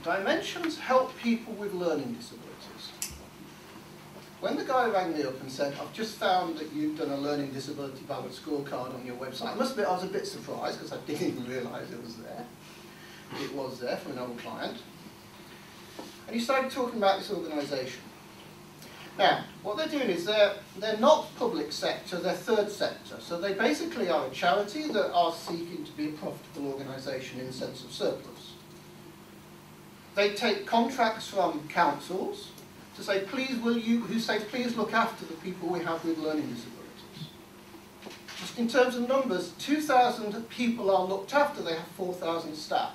Dimensions help people with learning disabilities. When the guy rang me up and said, I've just found that you've done a learning disability balanced scorecard on your website, I must admit I was a bit surprised because I didn't even realise it was there. It was there from an old client. And he started talking about this organisation. Now, what they're doing is they're not public sector, they're third sector. So they basically are a charity that are seeking to be a profitable organisation in the sense of surplus. They take contracts from councils to say, please please look after the people we have with learning disabilities. Just in terms of numbers, 2,000 people are looked after, they have 4,000 staff.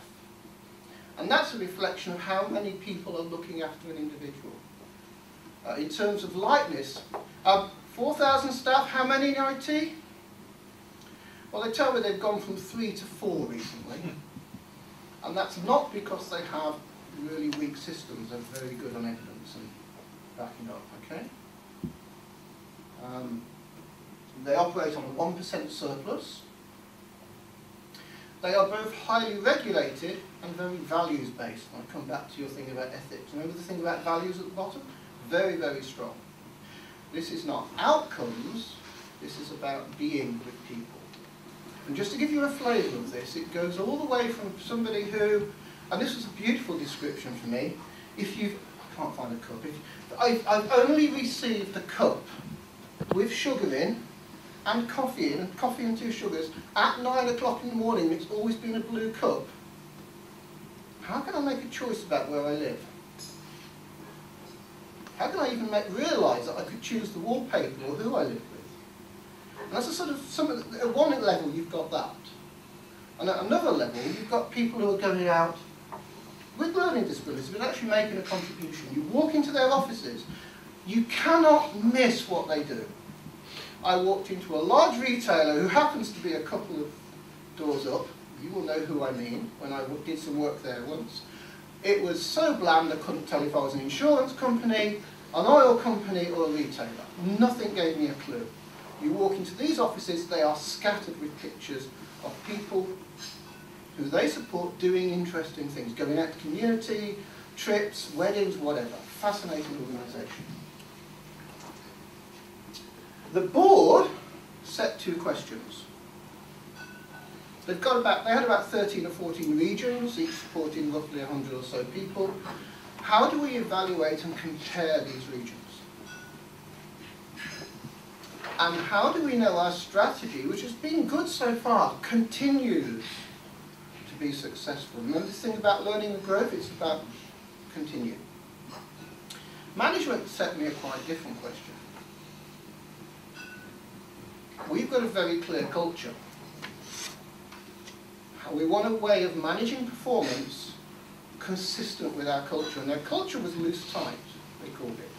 And that's a reflection of how many people are looking after an individual. In terms of likeness, 4,000 staff, how many in IT? Well, they tell me they've gone from 3 to 4 recently. And that's not because they have really weak systems, they're very good on evidence and backing up, okay? They operate on a 1% surplus. They are both highly regulated and very values-based. I'll come back to your thing about ethics. Remember the thing about values at the bottom? Very, very strong. This is not outcomes, this is about being with people. And just to give you a flavour of this, it goes all the way from somebody who, and this was a beautiful description for me, if you've, I can't find a cup, I've only received a cup with sugar in, and coffee and 2 sugars, at 9 o'clock in the morning. It's always been a blue cup. How can I make a choice about where I live? How can I even realise that I could choose the wallpaper or who I live with? And that's a sort of, at one level you've got that. And at another level you've got people who are going out with learning disabilities but actually making a contribution. You walk into their offices, you cannot miss what they do. I walked into a large retailer who happens to be a couple of doors up. You will know who I mean, when I did some work there once. It was so bland I couldn't tell if I was an insurance company, an oil company or a retailer. Nothing gave me a clue. You walk into these offices, they are scattered with pictures of people who they support doing interesting things, going out to community, trips, weddings, whatever. Fascinating organisation. The board set 2 questions. They had about 13 or 14 regions, each supporting roughly 100 or so people. How do we evaluate and compare these regions? And how do we know our strategy, which has been good so far, continues to be successful? Remember this thing about learning and growth? It's about continue. Management set me a quite different question. We've got a very clear culture. We want a way of managing performance consistent with our culture. And their culture was loose-tight, they called it.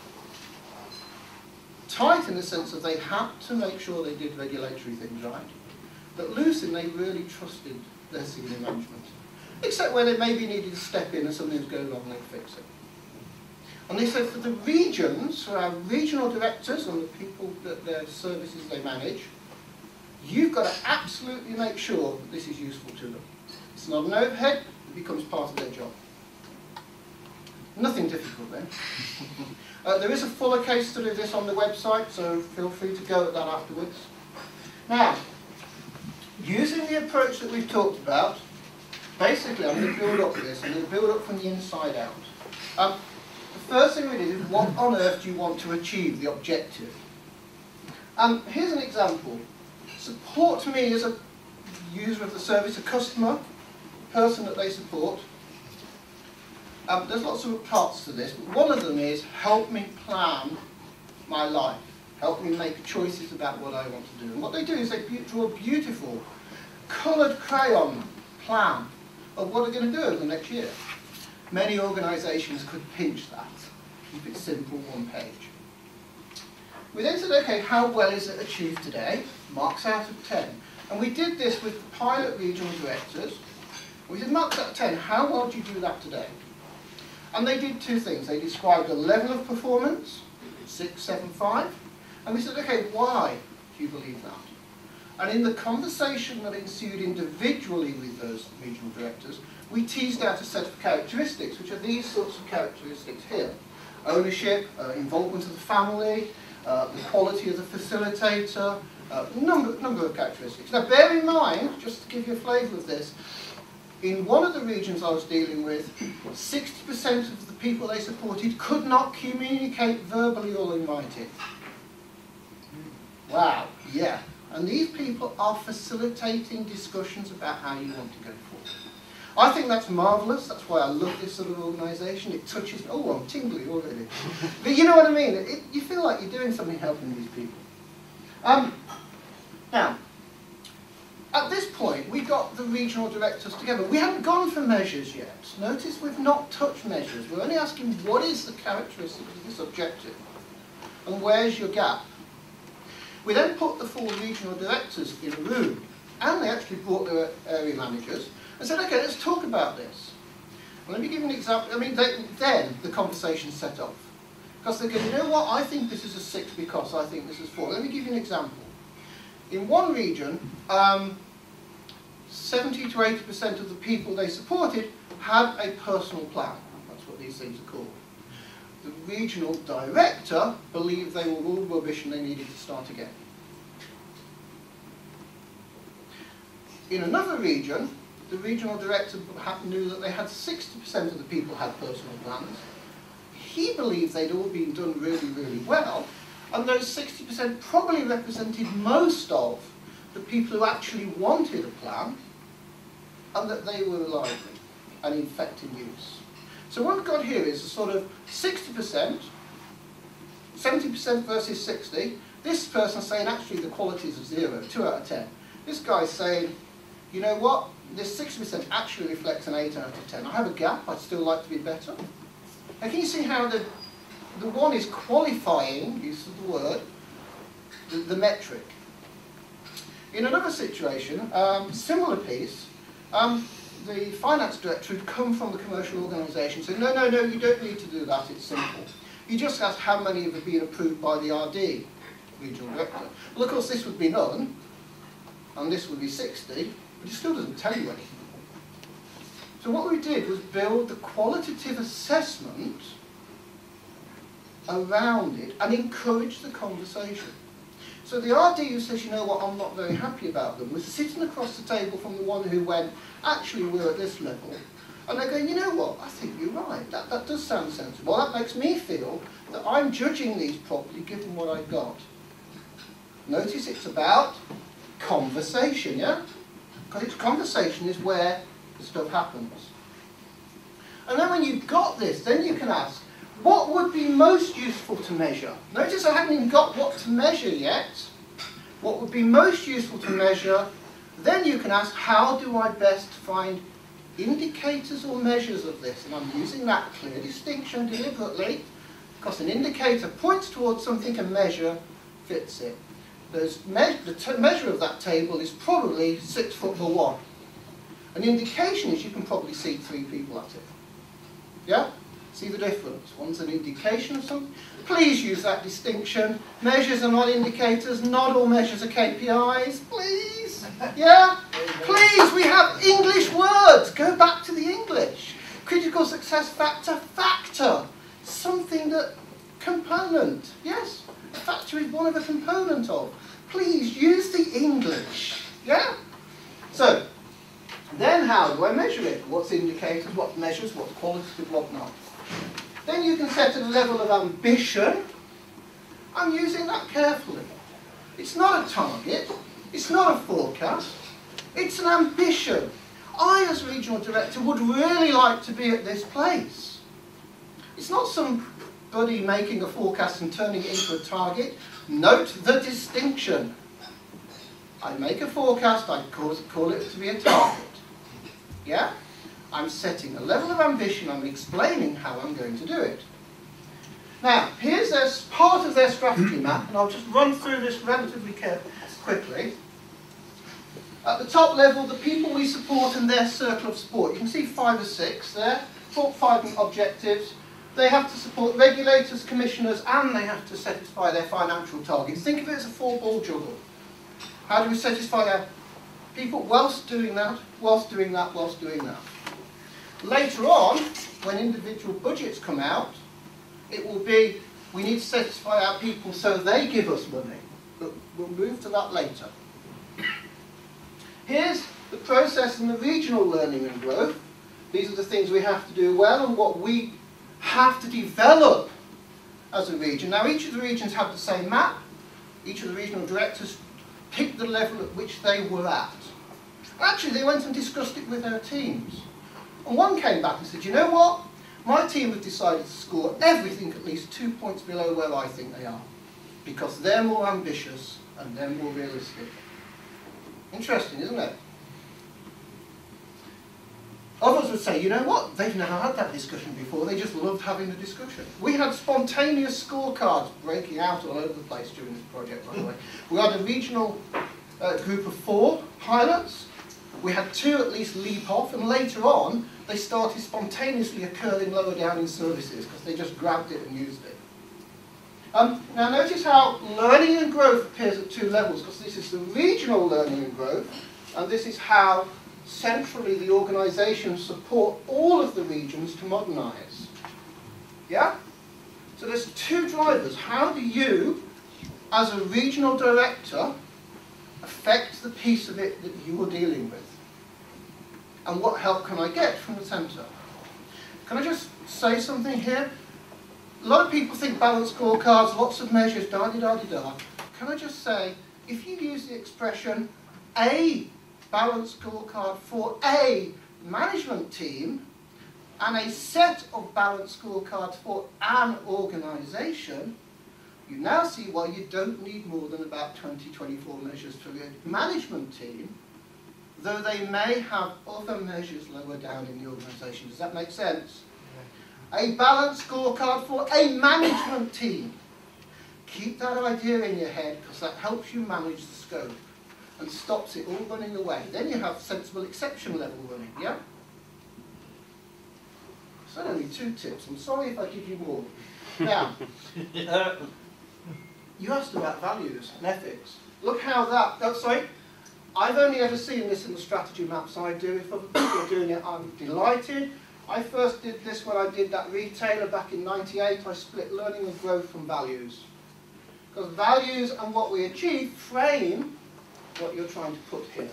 Tight in the sense that they had to make sure they did regulatory things right. But loose in they really trusted their senior management. Except where they maybe needed to step in and something was going wrong, they'd fix it. And they said for the regions, for our regional directors and the people that their services they manage, you've got to absolutely make sure that this is useful to them. It's not an overhead, it becomes part of their job. Nothing difficult then. There is a fuller case study of this on the website, so feel free to go at that afterwards. Now, using the approach that we've talked about, basically I'm going to build up this. I'm going to build up from the inside out. The first thing we did is, what on earth do you want to achieve, the objective? Here's an example. Support to me as a user of the service, a customer, person that they support. There's lots of parts to this, but one of them is help me plan my life. Help me make choices about what I want to do. And what they do is they draw a beautiful coloured crayon plan of what they're going to do over the next year. Many organisations could pinch that. Keep it simple, 1 page. We then said, okay, how well is it achieved today? Marks out of 10. And we did this with the pilot regional directors. We said, marks out of 10, how well do you do that today? And they did 2 things. They described a level of performance, 6, 7, 5. And we said, okay, why do you believe that? And in the conversation that ensued individually with those regional directors, we teased out a set of characteristics, which are these sorts of characteristics here. Ownership, involvement of the family, the quality of the facilitator, number of characteristics. Now bear in mind, just to give you a flavour of this, in one of the regions I was dealing with, 60% of the people they supported could not communicate verbally or in writing. Wow, yeah. And these people are facilitating discussions about how you want to go forward. I think that's marvellous. That's why I love this sort of organisation. It touches me. Oh, I'm tingly already. But you know what I mean? You feel like you're doing something helping these people. Now, at this point, we got the regional directors together. We haven't gone for measures yet. Notice we've not touched measures. We're only asking what is the characteristic of this objective and where's your gap. We then put the 4 regional directors in a room, and they actually brought their area managers and said, okay, let's talk about this. And let me give you an example. I mean, then the conversation set off. Because they go, you know what, I think this is a 6 because I think this is 4. Let me give you an example. In one region, 70 to 80% of the people they supported had a personal plan. That's what these things are called. The regional director believed they were all rubbish and they needed to start again. In another region, the regional director knew that they had 60% of the people had personal plans. He believed they'd all been done really, really well, and those 60% probably represented most of the people who actually wanted a plan, and that they were lively and in fact in use. So what we've got here is a sort of 60%, 70% versus 60. This person's saying actually the qualities of 0, 2 out of 10. This guy's saying, you know what, this 60% actually reflects an 8 out of 10. I have a gap, I'd still like to be better. And can you see how the one is qualifying, use of the word, the metric. In another situation, similar piece, the finance director had come from the commercial organisation saying, no, you don't need to do that, it's simple. You just ask how many have been approved by the RD, regional director. Well, of course, this would be none, and this would be 60, but it still doesn't tell you anything. So what we did was build the qualitative assessment around it and encourage the conversation. So the RD who says, you know what, I'm not very happy about them, was sitting across the table from the one who went, actually we're at this level. And they're going, you know what, I think you're right, that does sound sensible. That makes me feel that I'm judging these properly given what I've got. Notice it's about conversation, yeah? Because it's conversation is where the stuff happens. And then when you've got this, then you can ask, what would be most useful to measure? Notice I haven't even got what to measure yet. What would be most useful to measure? Then you can ask, how do I best find indicators or measures of this? And I'm using that clear distinction deliberately, because an indicator points towards something, a measure fits it. The measure of that table is probably 6 foot by 1. An indication is you can probably see 3 people at it. Yeah? See the difference? One's an indication of something. Please use that distinction. Measures are not indicators. Not all measures are KPIs. Please. Yeah? Please, we have English words. Go back to the English. Critical success factor, factor. Something that, component. Yes? A factor is one of a component of. Please use the English. Yeah? So, then how do I measure it? What's indicators, what measures, what's qualitative, what not? Then you can set a level of ambition. I'm using that carefully. It's not a target. It's not a forecast. It's an ambition. I, as regional director, would really like to be at this place. It's not somebody making a forecast and turning it into a target. Note the distinction. I make a forecast, I call it to be a target. Yeah? I'm setting a level of ambition, I'm explaining how I'm going to do it. Now, here's part of their strategy map, and I'll just run through this relatively quickly. At the top level, the people we support and their circle of support. You can see 5 or 6 there, 5 objectives. They have to support regulators, commissioners, and they have to satisfy their financial targets. Think of it as a 4-ball juggle. How do we satisfy our people whilst doing that, whilst doing that, whilst doing that? Later on, when individual budgets come out, it will be, we need to satisfy our people so they give us money. But we'll move to that later. Here's the process and the regional learning and growth. These are the things we have to do well and what we have to develop as a region. Now, each of the regions have the same map. Each of the regional directors picked the level at which they were at. Actually, they went and discussed it with their teams. And one came back and said, you know what? My team have decided to score everything at least 2 points below where I think they are. Because they're more ambitious and they're more realistic. Interesting, isn't it? Others would say, you know what? They've never had that discussion before. They just loved having the discussion. We had spontaneous scorecards breaking out all over the place during this project, by the way. We had a regional group of 4 pilots. We had 2 at least leap off, and later on, they started spontaneously occurring lower down in services because they just grabbed it and used it. Now notice how learning and growth appears at 2 levels, because this is the regional learning and growth, and this is how centrally the organisations support all of the regions to modernise. Yeah? So there's 2 drivers. How do you, as a regional director, affect the piece of it that you're dealing with? And what help can I get from the centre? Can I just say something here? A lot of people think balanced scorecards, lots of measures, da-di-da-di-da. Can I just say, if you use the expression a balanced scorecard for a management team and a set of balanced scorecards for an organisation, you now see why you don't need more than about 20-24 measures for a management team, though they may have other measures lower down in the organisation. Does that make sense? A balanced scorecard for a management team. Keep that idea in your head because that helps you manage the scope and stops it all running away. Then you have sensible exception level running, yeah? So only 2 tips. I'm sorry if I give you more. Now, you asked about values and ethics. Look how that, I've only ever seen this in the strategy maps I do. If other people are doing it, I'm delighted. I first did this when I did that retailer back in '98. I split learning and growth from values. Because values and what we achieve frame what you're trying to put here.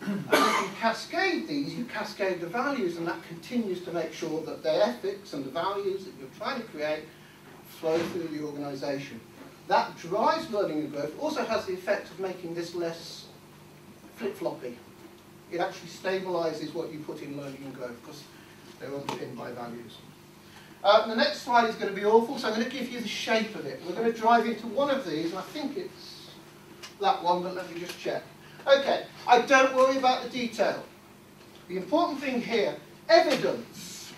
And if you cascade these, you cascade the values, and that continues to make sure that the ethics and the values that you're trying to create flow through the organisation. That drives learning and growth. Also has the effect of making this less flip-floppy. It actually stabilises what you put in learning and growth because they're underpinned by values. The next slide is going to be awful, so I'm going to give you the shape of it. We're going to drive into one of these, and I think it's that one, but let me just check. Okay, I don't worry about the detail. The important thing here, evidence.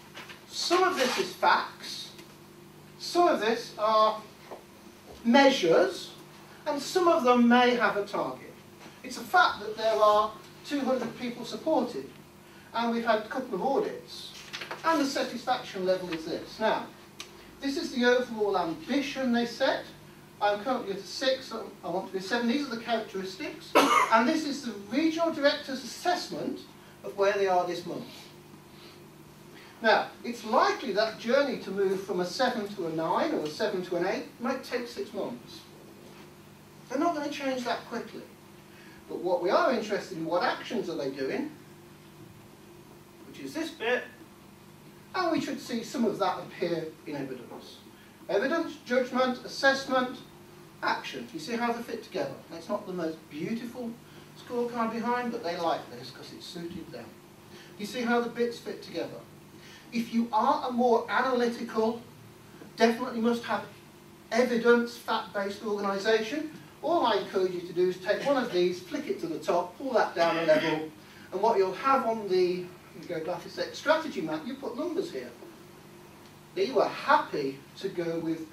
Some of this is facts, some of this are measures, and some of them may have a target. It's a fact that there are 200 people supported, and we've had a couple of audits, and the satisfaction level is this. Now, this is the overall ambition they set. I'm currently at a 6, I want to be a 7. These are the characteristics, and this is the regional director's assessment of where they are this month. Now, it's likely that journey to move from a 7 to a 9 or a 7 to an 8 might take 6 months. They're not going to change that quickly. But what we are interested in, what actions are they doing, which is this bit, and we should see some of that appear in evidence. Evidence, judgment, assessment, action. You see how they fit together? It's not the most beautiful scorecard behind, but they like this because it suited them. You see how the bits fit together? If you are a more analytical, definitely must have evidence, fact-based organisation, all I encourage you to do is take one of these, flick it to the top, pull that down a level, and what you'll have on the strategy map, you put numbers here. You are happy to go with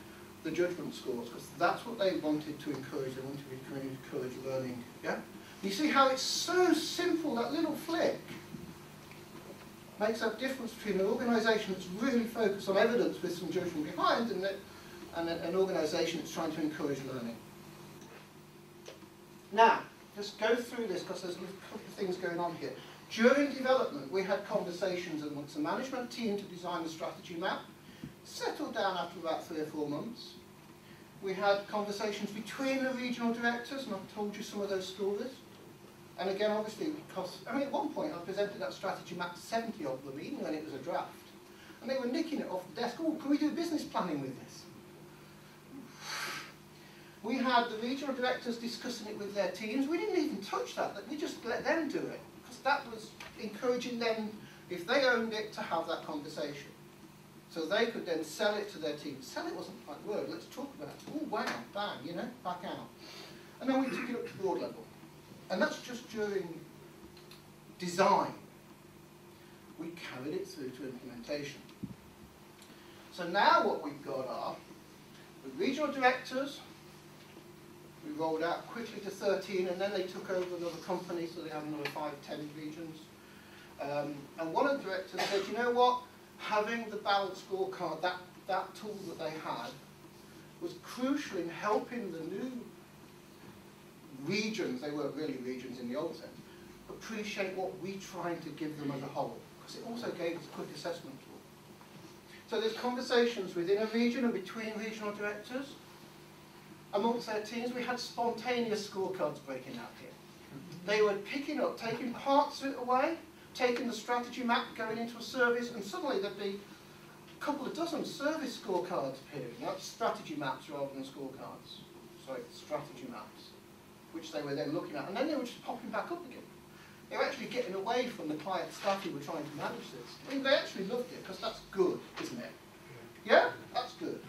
the judgment scores because that's what they wanted to encourage. They wanted to encourage learning. Yeah? You see how it's so simple, that little flick makes that difference between an organisation that's really focused on evidence with some judgment behind and an organisation that's trying to encourage learning. Now, just go through this because there's a couple of things going on here. During development, we had conversations amongst the management team to design the strategy map. Settled down after about 3 or 4 months. We had conversations between the regional directors, and I've told you some of those stories. And again, obviously, because, I mean, at one point I presented that strategy map to 70 of them, even when it was a draft. And they were nicking it off the desk. Oh, can we do business planning with this? We had the regional directors discussing it with their teams. We didn't even touch that. We just let them do it. Because that was encouraging them, if they owned it, to have that conversation. So they could then sell it to their team. Sell it wasn't the right word. Let's talk about it. Oh, wow, bang, you know, back out. And then we took it up to board level. And that's just during design. We carried it through to implementation. So now what we've got are the regional directors. We rolled out quickly to 13, and then they took over another company, so they have another 5, 10 regions. And one of the directors said, you know what? Having the balanced scorecard, that tool that they had, was crucial in helping the new regions, they weren't really regions in the old sense, appreciate what we're trying to give them as a whole. Because it also gave us a quick assessment tool. So there's conversations within a region and between regional directors. Amongst their teams, we had spontaneous scorecards breaking out here. They were picking up, taking parts of it away, taking the strategy map, going into a service, and suddenly there'd be a couple of dozen service scorecards appearing. That's strategy maps rather than scorecards. Sorry, strategy maps, which they were then looking at. And then they were just popping back up again. They were actually getting away from the client staff who were trying to manage this. I mean, they actually loved it, because that's good, isn't it? Yeah? That's good.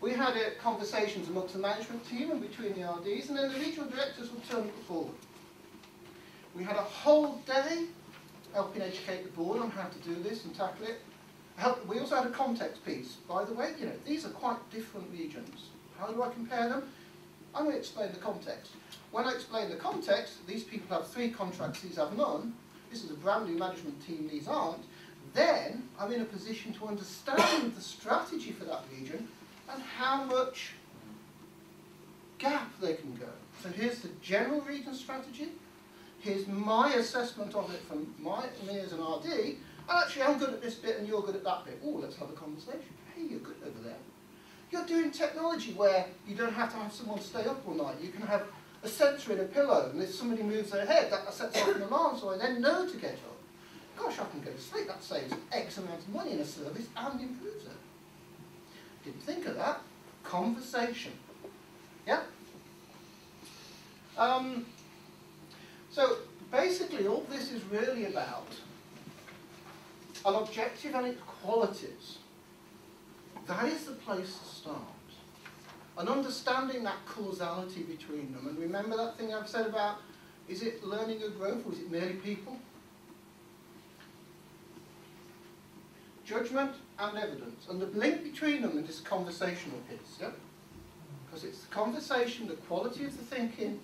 We had conversations amongst the management team and between the RDs, and then the regional directors would turn it forward. We had a whole day helping educate the board on how to do this and tackle it. We also had a context piece. By the way, you know, these are quite different regions. How do I compare them? I'm going to explain the context. When I explain the context, these people have 3 contracts, these have none. This is a brand new management team, these aren't. Then I'm in a position to understand the strategy for that region and how much gap they can go. So here's the general region strategy. Here's my assessment of it from me as an RD. And actually, I'm good at this bit and you're good at that bit. Oh, let's have a conversation. Hey, you're good over there. You're doing technology where you don't have to have someone stay up all night. You can have a sensor in a pillow, and if somebody moves their head, that sets off an alarm, so I then know to get up. Gosh, I can go to sleep. That saves X amount of money in a service and improves it. Didn't think of that. Conversation. Yeah? So basically all this is really about an objective and its qualities. That is the place to start. And understanding that causality between them. And remember that thing I've said about, is it learning or growth, or is it merely people? Judgment and evidence. And the link between them is this conversational piece. Yeah? Because it's the conversation, the quality of the thinking,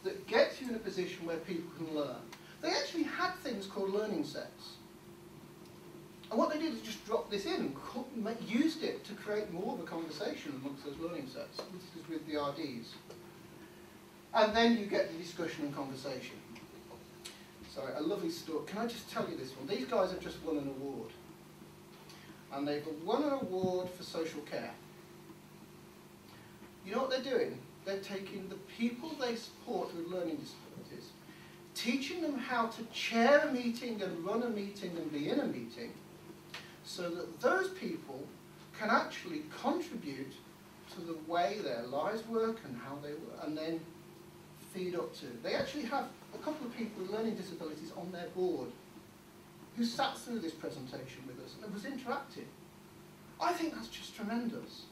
that gets you in a position where people can learn. They actually had things called learning sets. And what they did is just drop this in and used it to create more of a conversation amongst those learning sets. This is with the RDs. And then you get the discussion and conversation. Sorry, a lovely story. Can I just tell you this one? These guys have just won an award. And they've won an award for social care. You know what they're doing? They're taking the people they support with learning disabilities, teaching them how to chair a meeting and run a meeting and be in a meeting, so that those people can actually contribute to the way their lives work and how they work, and then feed up to. They actually have a couple of people with learning disabilities on their board who sat through this presentation with us, and it was interactive. I think that's just tremendous.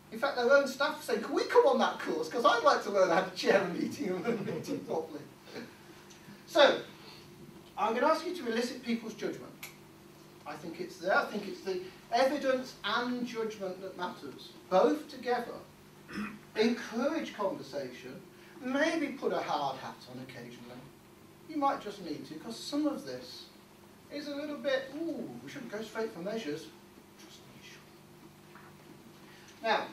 In fact, their own staff say, can we come on that course? Because I'd like to learn how to chair a meeting and run a meeting properly. So, I'm going to ask you to elicit people's judgment. I think it's there. I think it's the evidence and judgment that matters. Both together. Encourage conversation. Maybe put a hard hat on occasionally. You might just need to, because some of this is a little bit, ooh, we shouldn't go straight for measures. Trust me, you should. Now,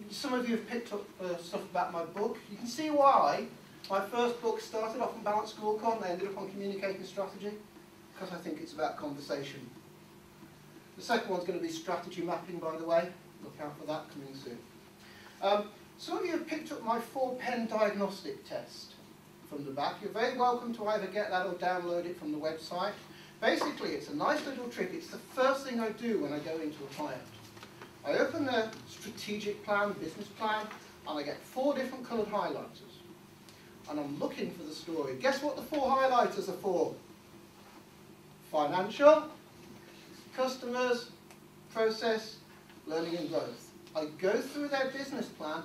some of you have picked up stuff about my book. You can see why My first book started off on Balanced Scorecard and I ended up on Communicating Strategy because I think it's about conversation. The second one's going to be strategy mapping, by the way. Look out for that coming soon. Some of you have picked up my 4-pen diagnostic test from the back. You're very welcome to either get that or download it from the website. Basically, it's a nice little trick. It's the first thing I do when I go into a client. I open their strategic plan, business plan, and I get 4 different coloured highlighters. And I'm looking for the story. Guess what the 4 highlighters are for? Financial, customers, process, learning and growth. I go through their business plan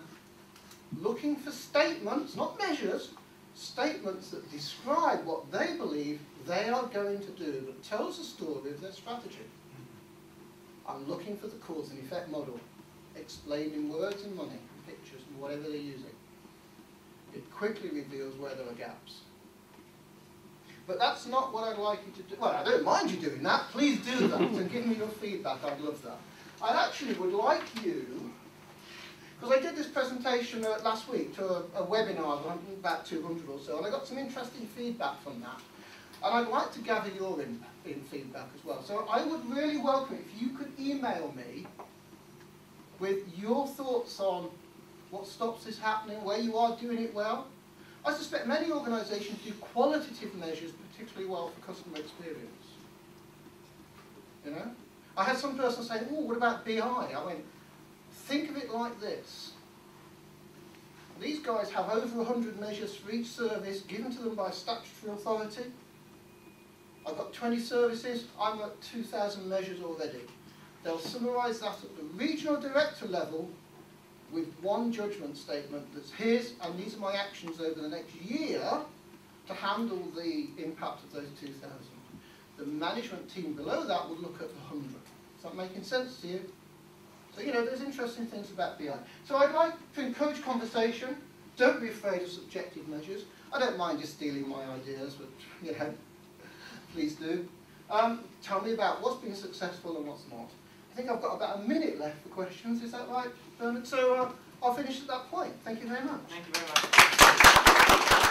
looking for statements, not measures, statements that describe what they believe they are going to do, that tells the story of their strategy. I'm looking for the cause and effect model, explained in words and money, and pictures, and whatever they're using. It quickly reveals where there are gaps. But that's not what I'd like you to do. Well, I don't mind you doing that. Please do that and give me your feedback. I'd love that. I actually would like you, because I did this presentation last week to a webinar, about 200 or so, and I got some interesting feedback from that. And I'd like to gather your feedback as well. So I would really welcome it if you could email me with your thoughts on what stops this happening, where you are doing it well. I suspect many organisations do qualitative measures particularly well for customer experience. You know? I had some person say, oh, what about BI? I went, think of it like this. These guys have over 100 measures for each service given to them by statutory authority. I've got 20 services, I'm at 2,000 measures already. They'll summarise that at the regional director level with one judgment statement that's his, and these are my actions over the next year to handle the impact of those 2,000. The management team below that would look at the 100. Is that making sense to you? So, you know, there's interesting things about BI. So I'd like to encourage conversation. Don't be afraid of subjective measures. I don't mind you stealing my ideas, but, you know, please do. Tell me about what's been successful and what's not. I think I've got about a minute left for questions. Is that right, Bernard? So I'll finish at that point. Thank you very much. Thank you very much.